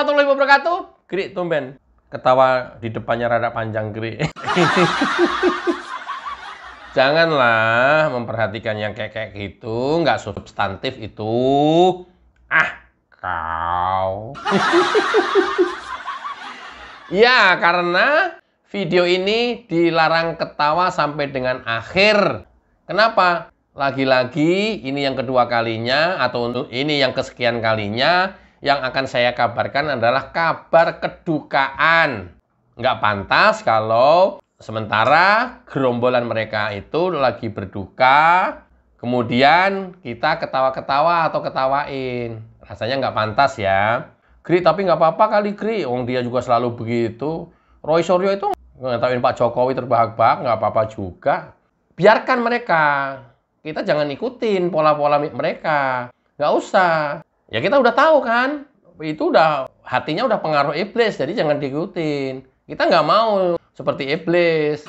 warahmatullahi wabarakatuh. Gri, tumben. Ketawa di depannya rada panjang, Gri. Janganlah memperhatikan yang kayak gitu. Nggak substantif itu. Ah, kau. Ya, karena video ini dilarang ketawa sampai dengan akhir. Kenapa? Lagi-lagi ini yang kedua kalinya atau ini yang kesekian kalinya yang akan saya kabarkan adalah kabar kedukaan. Nggak pantas kalau sementara gerombolan mereka itu lagi berduka, kemudian kita ketawa-ketawa atau ketawain. Rasanya nggak pantas ya. Gri, tapi nggak apa-apa kali, Gri. Wong dia juga selalu begitu. Roy Suryo itu ngetawain Pak Jokowi terbahak-bahak, nggak apa-apa juga. Biarkan mereka. Kita jangan ikutin pola-pola mereka. Nggak usah. Ya kita udah tahu kan. Itu udah, hatinya udah pengaruh iblis. Jadi jangan diikutin. Kita nggak mau seperti iblis.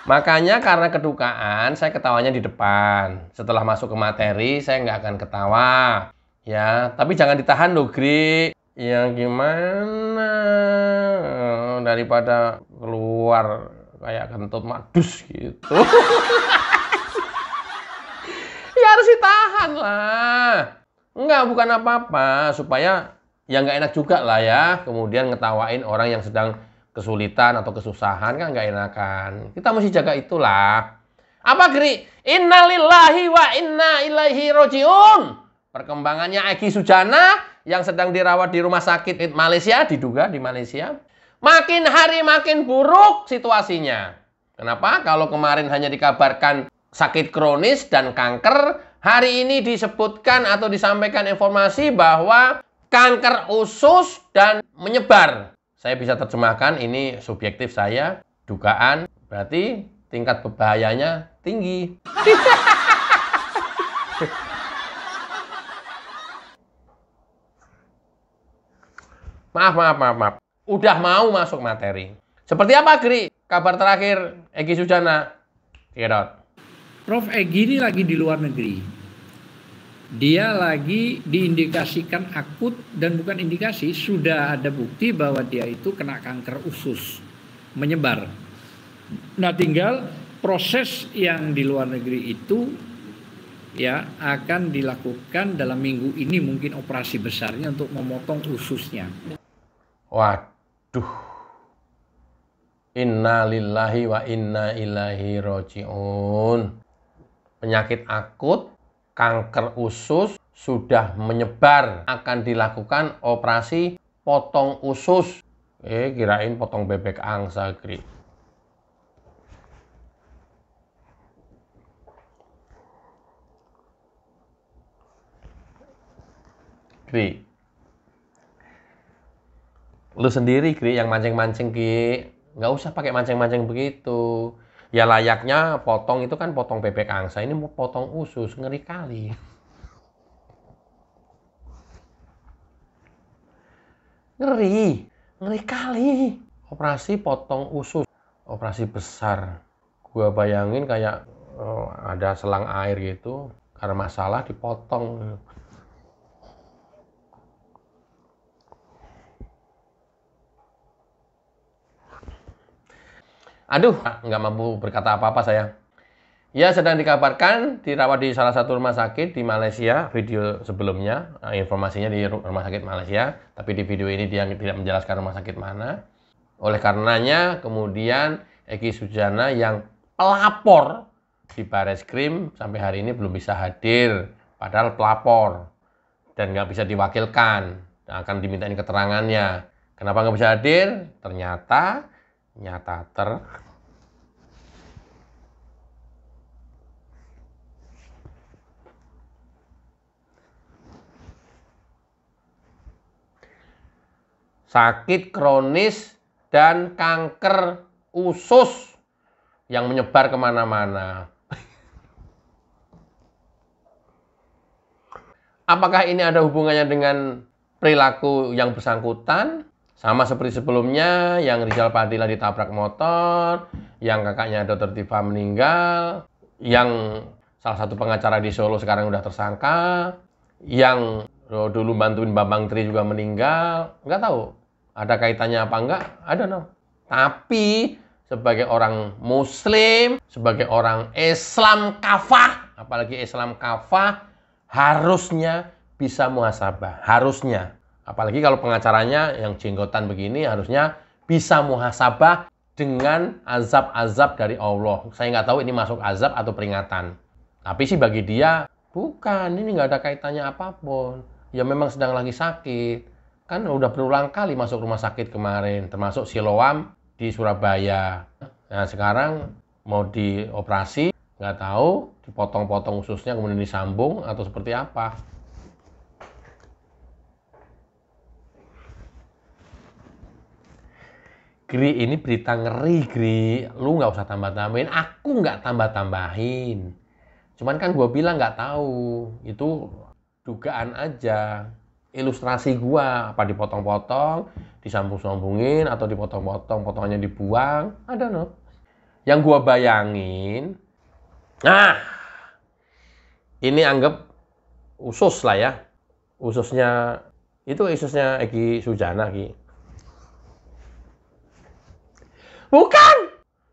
Makanya karena kedukaan, saya ketawanya di depan. Setelah masuk ke materi, saya nggak akan ketawa. Ya, tapi jangan ditahan loh, Gri. Ya gimana? Daripada keluar kayak kentut madus gitu. Ya harus ditahan lah. Enggak, bukan apa-apa. Supaya ya nggak enak juga lah ya. Kemudian ngetawain orang yang sedang kesulitan atau kesusahan kan nggak enakan. Kita mesti jaga itulah. Apa, Gri? Innalillahi wa inna ilaihi roji'un. Perkembangannya Egy Sujana yang sedang dirawat di rumah sakit Malaysia, diduga di Malaysia. Makin hari makin buruk situasinya. Kenapa? Kalau kemarin hanya dikabarkan sakit kronis dan kanker, hari ini disebutkan atau disampaikan informasi bahwa kanker usus dan menyebar. Saya bisa terjemahkan, ini subjektif saya, dugaan, berarti tingkat berbahayanya tinggi. Maaf. Udah mau masuk materi. Seperti apa, Gri? Kabar terakhir Egy Sujana. Kedot. Prof. Egy ini lagi di luar negeri. Dia lagi diindikasikan akut dan bukan indikasi, sudah ada bukti bahwa dia itu kena kanker usus menyebar. Nah, tinggal proses yang di luar negeri itu ya akan dilakukan dalam minggu ini, mungkin operasi besarnya untuk memotong ususnya. Waduh. Innalillahi wa inna ilaihi roji'un. Penyakit akut, kanker usus sudah menyebar. Akan dilakukan operasi potong usus. Kirain potong bebek angsa, Gri. Gri. Lu sendiri, Gri, yang mancing-mancing, Gri. Nggak usah pakai mancing-mancing begitu. Ya layaknya potong itu kan potong bebek angsa. Ini mau potong usus, ngeri kali. Ngeri kali. Operasi potong usus, operasi besar. Gua bayangin kayak ada selang air gitu. Karena masalah dipotong. Aduh, nggak mampu berkata apa-apa saya. Ya, sedang dikabarkan dirawat di salah satu rumah sakit di Malaysia. Video sebelumnya, informasinya di rumah sakit Malaysia. Tapi di video ini dia tidak menjelaskan rumah sakit mana. Oleh karenanya, kemudian Egy Sujana yang pelapor di Bareskrim sampai hari ini belum bisa hadir. Padahal pelapor. Dan nggak bisa diwakilkan. Dan akan dimintain keterangannya. Kenapa nggak bisa hadir? Ternyata sakit kronis dan kanker usus yang menyebar kemana-mana. Apakah ini ada hubungannya dengan perilaku yang bersangkutan? Sama seperti sebelumnya, yang Rizal Padilla ditabrak motor, yang kakaknya Dr. Tifa meninggal, yang salah satu pengacara di Solo sekarang udah tersangka, yang Dulu bantuin Bambang Tri juga meninggal, nggak tahu ada kaitannya apa enggak, I don't know. Tapi sebagai orang Muslim, sebagai orang Islam kafah, apalagi Islam kafah, harusnya bisa muhasabah, harusnya. Apalagi kalau pengacaranya yang jenggotan begini, harusnya bisa muhasabah dengan azab-azab dari Allah. Saya nggak tahu ini masuk azab atau peringatan. Tapi sih bagi dia, bukan, ini nggak ada kaitannya apapun. Ya memang sedang lagi sakit. Kan udah berulang kali masuk rumah sakit kemarin, termasuk Siloam di Surabaya. Nah sekarang mau dioperasi, nggak tahu, dipotong-potong ususnya kemudian disambung atau seperti apa. Gri, ini berita ngeri, Gri. Lu nggak usah tambah-tambahin, aku nggak tambah-tambahin. Cuman kan gue bilang nggak tahu, itu dugaan aja. Ilustrasi gua, apa dipotong-potong, disambung-sambungin, atau dipotong-potong, potongannya dibuang, I don't know. Yang gua bayangin, nah, ini anggap usus lah ya. Ususnya, itu ususnya Egy Sujana, Ki. Bukan!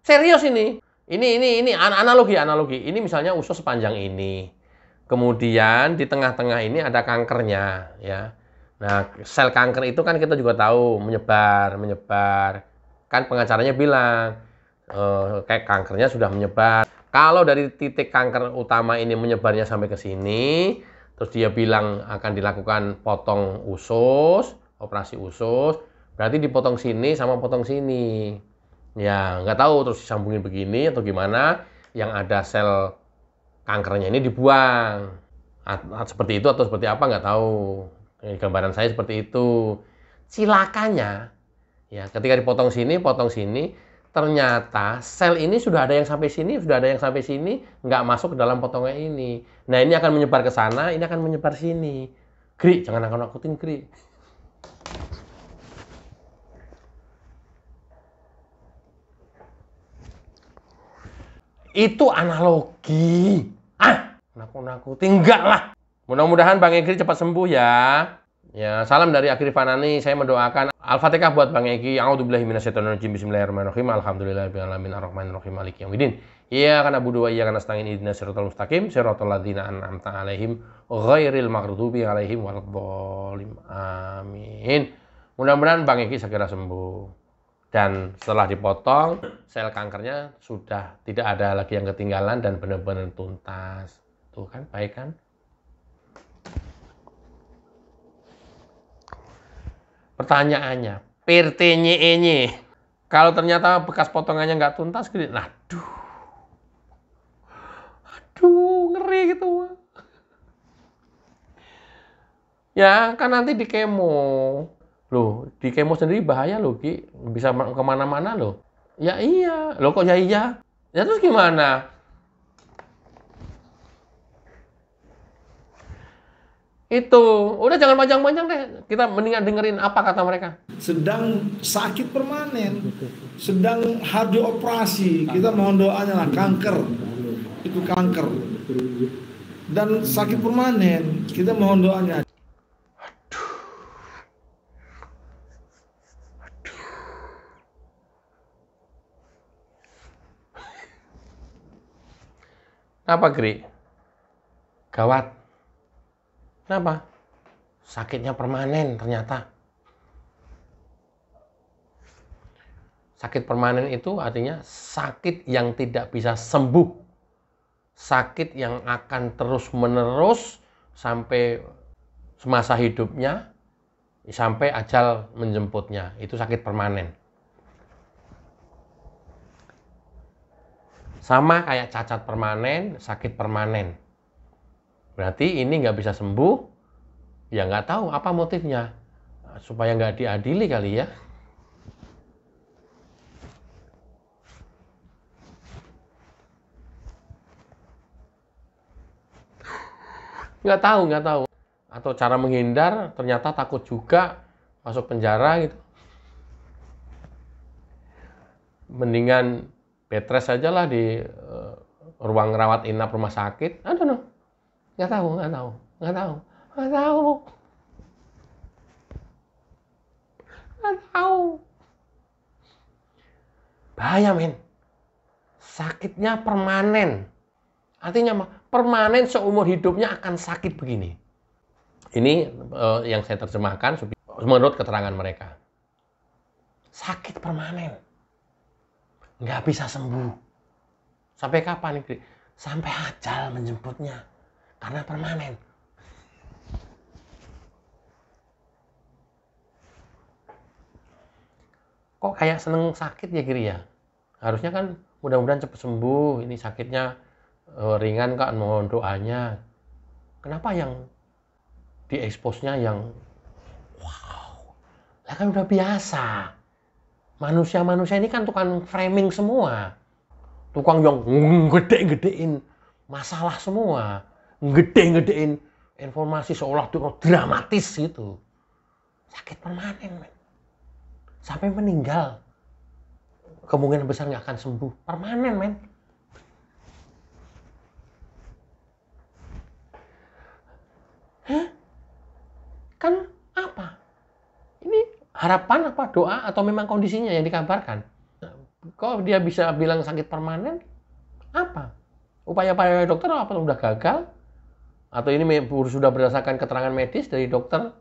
Serius ini. Ini analogi. Ini misalnya usus sepanjang ini. Kemudian di tengah-tengah ini ada kankernya, ya. Nah, sel kanker itu kan kita juga tahu menyebar. Kan pengacaranya bilang kayak kankernya sudah menyebar. Kalau dari titik kanker utama ini menyebarnya sampai ke sini, terus dia bilang akan dilakukan potong usus, operasi usus, berarti dipotong sini sama potong sini. Ya, nggak tahu terus disambungin begini atau gimana. Yang ada sel kankernya ini dibuang. Seperti itu atau seperti apa nggak tahu. Gambaran saya seperti itu. Silakannya, ya ketika dipotong sini, ternyata sel ini sudah ada yang sampai sini, nggak masuk ke dalam potongan ini. Nah ini akan menyebar ke sana, ini akan menyebar sini. Gri, jangan nakut-nakutin, Gri. Itu analogi. Nakut-nakutin enggak lah. Mudah-mudahan Bang Egy cepat sembuh ya. Ya, salam dari Akhir Fanani. Saya mendoakan Al-Fatihah buat Bang Egy. A'udzubillahi minasyaitonirrajim. Bismillahirrahmanirrahim. Alhamdulillahirabbil alamin arrahmanirrahim maliki yaumiddin. Iyyaka na'budu wa iyyaka nasta'in ihdinas siratal mustaqim siratal ladzina an'amta 'alaihim ghairil maghdubi 'alaihim waladdallin. Amin. Mudah-mudahan Bang Egy segera sembuh. Dan setelah dipotong, sel kankernya sudah tidak ada lagi yang ketinggalan dan benar-benar tuntas. Tuh kan, baik kan? Pertanyaannya, PRT-nya, kalau ternyata bekas potongannya nggak tuntas, nah, aduh, ngeri gitu. Ya, kan nanti di kemo. Loh, di kemo sendiri bahaya loh, Ki. Bisa kemana-mana loh. Ya iya. Loh kok ya iya? Ya terus gimana? Itu. Udah jangan panjang-panjang deh. Kita mendingan dengerin apa kata mereka. Sedang sakit permanen. Sedang harus dioperasi. Kita mohon doanya lah, kanker. Itu kanker. Dan sakit permanen. Kita mohon doanya. Kenapa, Gri? Gawat. Kenapa? Sakitnya permanen ternyata. Sakit permanen itu artinya sakit yang tidak bisa sembuh. Sakit yang akan terus-menerus sampai semasa hidupnya, sampai ajal menjemputnya. Itu sakit permanen. Sama kayak cacat permanen, sakit permanen. Berarti ini nggak bisa sembuh, ya nggak tahu apa motifnya. Supaya nggak diadili kali ya. Nggak tahu. Atau cara menghindar, ternyata takut juga masuk penjara gitu. Mendingan betres aja lah di ruang rawat inap rumah sakit. I don't know. Nggak tahu. Nggak tahu. Bahaya, men. Sakitnya permanen. Artinya permanen seumur hidupnya akan sakit begini. Ini yang saya terjemahkan menurut keterangan mereka. Sakit permanen. Nggak bisa sembuh. Sampai kapan? Sampai ajal menjemputnya. Karena permanen. Kok kayak seneng sakit ya, Kiri ya? Harusnya kan mudah-mudahan cepat sembuh. Ini sakitnya ringan, Kak, mohon doanya. Kenapa yang dieksposnya yang wow? Lah kan udah biasa. Manusia-manusia ini kan tukang framing semua. Tukang yang gede-gedein masalah semua. Gede-gedein informasi seolah dramatis gitu. Sakit permanen, men. Sampai meninggal. Kemungkinan besar nggak akan sembuh. Permanen, men. Hah? Kan apa? Ini harapan apa doa atau memang kondisinya yang dikabarkan? Kok dia bisa bilang sakit permanen? Apa? Upaya-upaya dokter apa udah gagal? Atau ini sudah berdasarkan keterangan medis dari dokter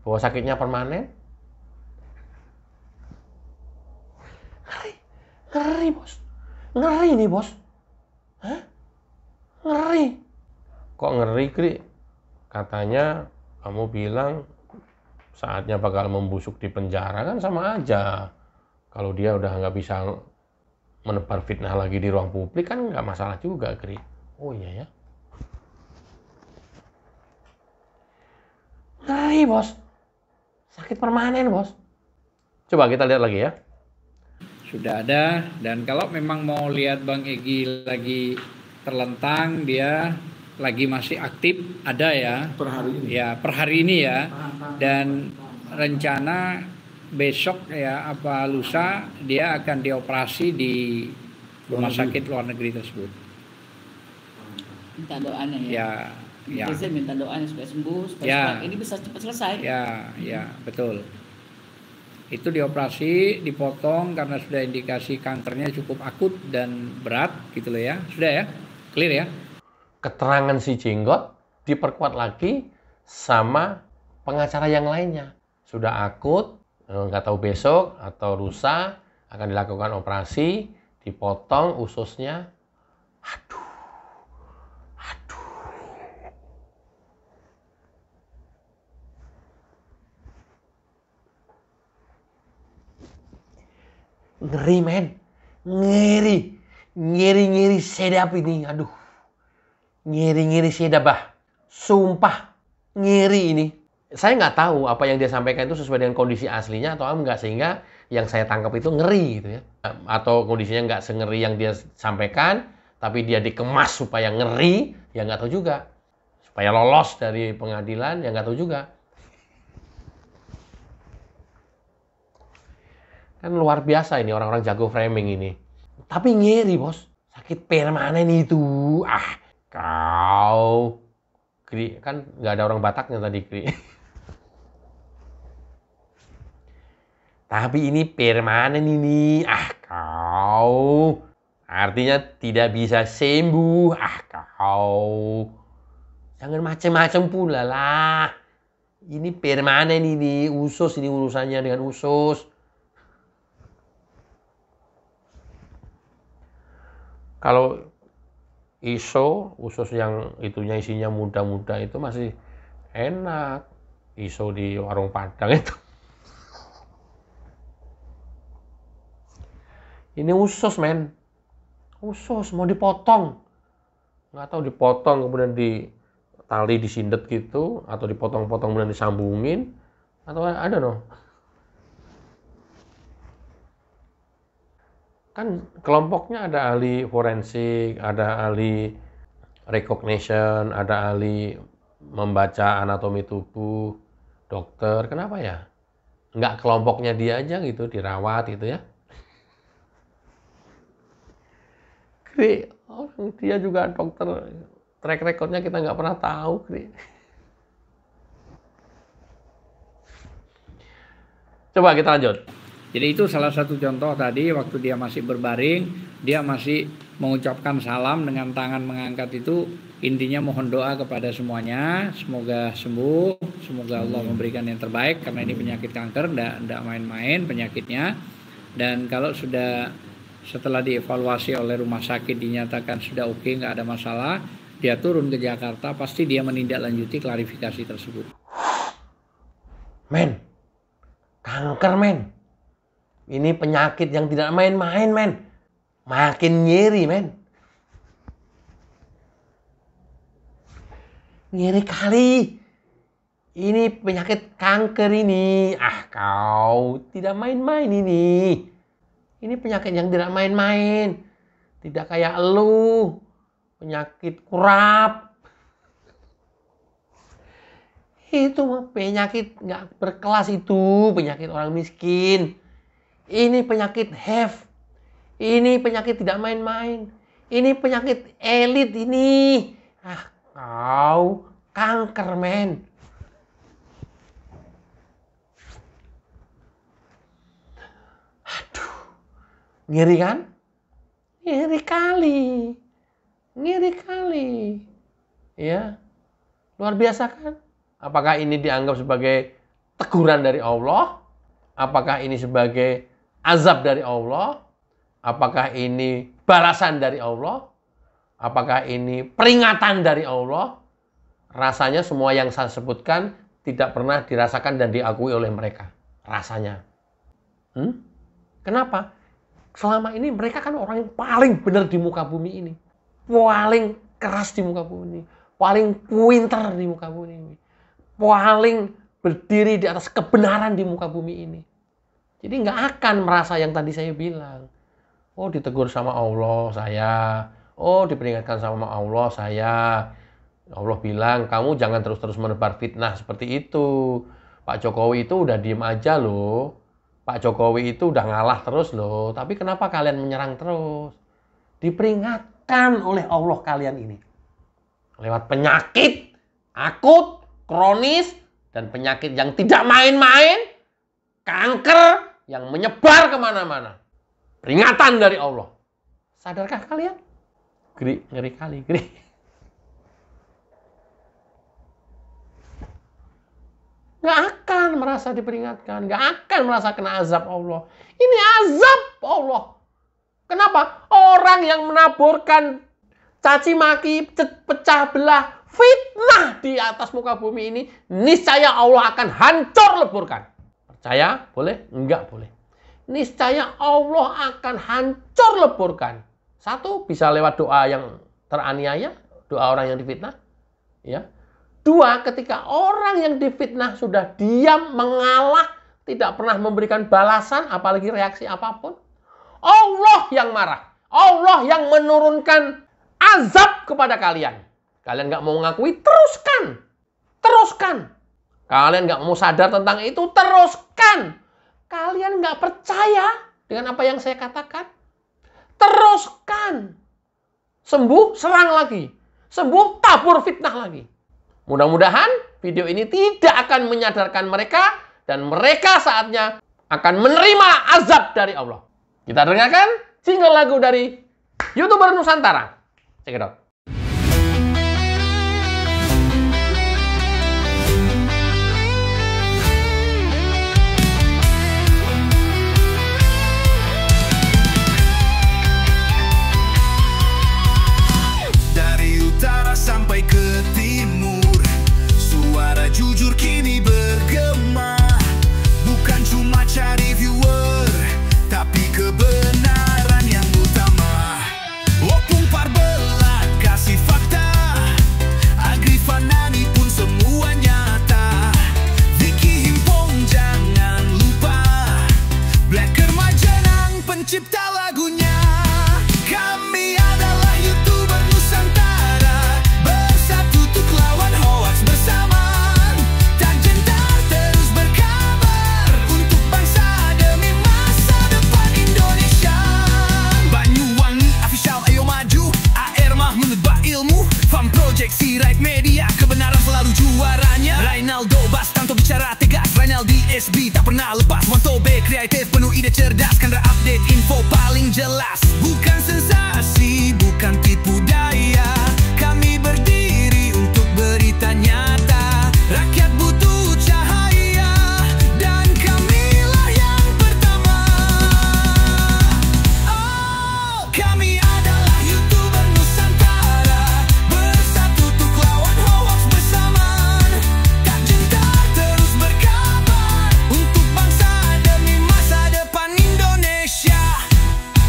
bahwa sakitnya permanen? Ngeri, bos. Ngeri nih, bos. Hah? Ngeri. Kok ngeri, Kri? Katanya kamu bilang saatnya bakal membusuk di penjara, kan sama aja. Kalau dia udah nggak bisa menebar fitnah lagi di ruang publik kan nggak masalah juga, Kri. Oh iya ya. Ngeri, bos. Sakit permanen, bos. Coba kita lihat lagi ya. Sudah ada, dan kalau memang mau lihat Bang Egy lagi terlentang, dia lagi masih aktif, ada ya. Per hari ini. Ya, per hari ini ya. Dan rencana besok ya apa lusa dia akan dioperasi di rumah sakit luar negeri tersebut. Minta doanya ya. Ya. Saya minta doanya supaya sembuh, supaya Ya. ini bisa cepat selesai. Ya, betul. Itu dioperasi, dipotong karena sudah indikasi kankernya cukup akut dan berat gitu loh ya. Sudah ya? Clear ya? Keterangan si Jenggot diperkuat lagi sama pengacara yang lainnya. Sudah akut, nggak tahu besok atau lusa akan dilakukan operasi, dipotong ususnya. Aduh. Ngeri, men. Ngeri sedap ini. Aduh. Ngeri sedap, bah. Sumpah. Ngeri ini. Saya nggak tahu apa yang dia sampaikan itu sesuai dengan kondisi aslinya atau enggak. Sehingga yang saya tangkap itu ngeri gitu ya. Atau kondisinya nggak sengeri yang dia sampaikan. Tapi dia dikemas supaya ngeri. Ya nggak tahu juga. Supaya lolos dari pengadilan. Ya nggak tahu juga. Kan luar biasa ini orang-orang jago framing ini. Tapi ngeri, bos. Sakit permanen itu. Kau. Kri, kan nggak ada orang Bataknya tadi, Kri. Tapi ini permanen ini. Kau. Artinya tidak bisa sembuh. Kau. Jangan macam-macam pula lah. Ini permanen ini. Usus ini urusannya dengan usus. Kalau usus yang itunya isinya muda-muda itu masih enak. Iso di warung Padang itu. Ini usus, men. Usus mau dipotong. Nggak tahu dipotong kemudian di tali disindet gitu atau dipotong-potong kemudian disambungin atau ada no. Kan kelompoknya ada ahli forensik, ada ahli recognition, ada ahli membaca anatomi tubuh, dokter. Kenapa ya? Nggak kelompoknya dia aja gitu, dirawat gitu ya. Kri, orang dia juga dokter, track recordnya kita nggak pernah tahu, Kri. Coba kita lanjut. Jadi itu salah satu contoh tadi waktu dia masih berbaring, dia masih mengucapkan salam dengan tangan mengangkat itu, intinya mohon doa kepada semuanya, semoga sembuh, semoga Allah memberikan yang terbaik karena ini penyakit kanker, tidak main-main penyakitnya. Dan kalau sudah setelah dievaluasi oleh rumah sakit dinyatakan sudah oke, nggak ada masalah, dia turun ke Jakarta, pasti dia menindaklanjuti klarifikasi tersebut. Men, kanker men. Ini penyakit yang tidak main-main men. Makin nyeri men. Nyeri kali. Ini penyakit kanker ini. Ah kau, tidak main-main ini. Ini penyakit yang tidak main-main. Tidak kayak elu. Penyakit kurap. Itu penyakit nggak berkelas itu. Penyakit orang miskin. Ini penyakit HIV. Ini penyakit tidak main-main. Ini penyakit elit ini. Ah, kau kanker, men. Aduh. Ngeri kan? Ngeri kali. Ngeri kali. Ya. Luar biasa kan? Apakah ini dianggap sebagai teguran dari Allah? Apakah ini sebagai azab dari Allah? Apakah ini balasan dari Allah? Apakah ini peringatan dari Allah? Rasanya semua yang saya sebutkan tidak pernah dirasakan dan diakui oleh mereka. Rasanya. Kenapa? Selama ini mereka kan orang yang paling benar di muka bumi ini. Paling keras di muka bumi ini. Paling pintar di muka bumi ini. Paling berdiri di atas kebenaran di muka bumi ini. Jadi nggak akan merasa yang tadi saya bilang. Oh, ditegur sama Allah saya. Oh, diperingatkan sama Allah saya. Allah bilang, kamu jangan terus-terus menebar fitnah seperti itu. Pak Jokowi itu udah diem aja loh. Pak Jokowi itu udah ngalah terus loh. Tapi kenapa kalian menyerang terus? Diperingatkan oleh Allah kalian ini. Lewat penyakit akut, kronis, dan penyakit yang tidak main-main. Kanker yang menyebar kemana-mana. Peringatan dari Allah. Sadarkah kalian? Ngeri kali, ngeri. Nggak akan merasa diperingatkan. Nggak akan merasa kena azab Allah. Ini azab Allah. Kenapa? Orang yang menaburkan caci maki, pecah belah, fitnah di atas muka bumi ini, niscaya Allah akan hancur leburkan. Percaya? Boleh? Enggak boleh. Niscaya Allah akan hancur leburkan. Satu, bisa lewat doa yang teraniaya, doa orang yang difitnah. Ya. Dua, ketika orang yang difitnah sudah diam, mengalah, tidak pernah memberikan balasan, apalagi reaksi apapun, Allah yang marah. Allah yang menurunkan azab kepada kalian. Kalian nggak mau mengakui, teruskan. Teruskan. Kalian nggak mau sadar tentang itu, teruskan. Kalian nggak percaya dengan apa yang saya katakan, teruskan. Sembuh, serang lagi. Sembuh, tabur fitnah lagi. Mudah-mudahan video ini tidak akan menyadarkan mereka dan mereka saatnya akan menerima azab dari Allah. Kita dengarkan single lagu dari YouTuber Nusantara. Check it out. Dari utara sampai ke timur, suara jujur kini bergema. Bukan cuma cari viewer, tapi kebenaran yang utama. Opung Parbelat kasih fakta, Agri Fanani pun semua nyata. Vicky Himpong jangan lupa, Blacker Majenang pencipta lagunya. Kami adalah YouTuber Nusantara, bersatu untuk lawan hoax bersamaan. Tak gentar terus berkabar untuk bangsa demi masa depan Indonesia. Banyuwangi official ayo maju, AR Mahmud Ilmu, Fam Project Sirait Media, kebenaran selalu juaranya. Rinaldo Bastanto bicara tegas, Rinaldi SB tak pernah lepas. Wanto Variety penuh ide cerdas, kan update info paling jelas. Bukan sensasi, bukan tipu daya, kami berdiri untuk berita nyata. Rakyat butuh cahaya, dan kamilah yang pertama. Oh, kami adalah YouTuber Nusantara, bersatu untuk lawan hoax bersamaan. Tak gentar terus berkabar, untuk bangsa demi masa depan Indonesia.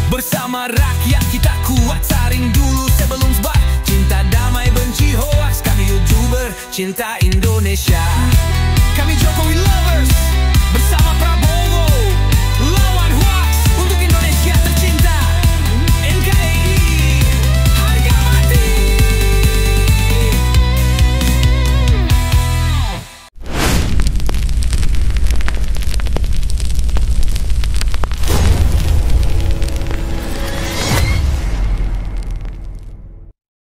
Bersama rakyat kita kuat, saring dulu sebelum sebar. Cinta damai benci hoax, kami YouTuber cinta Indonesia. Kami Jokowi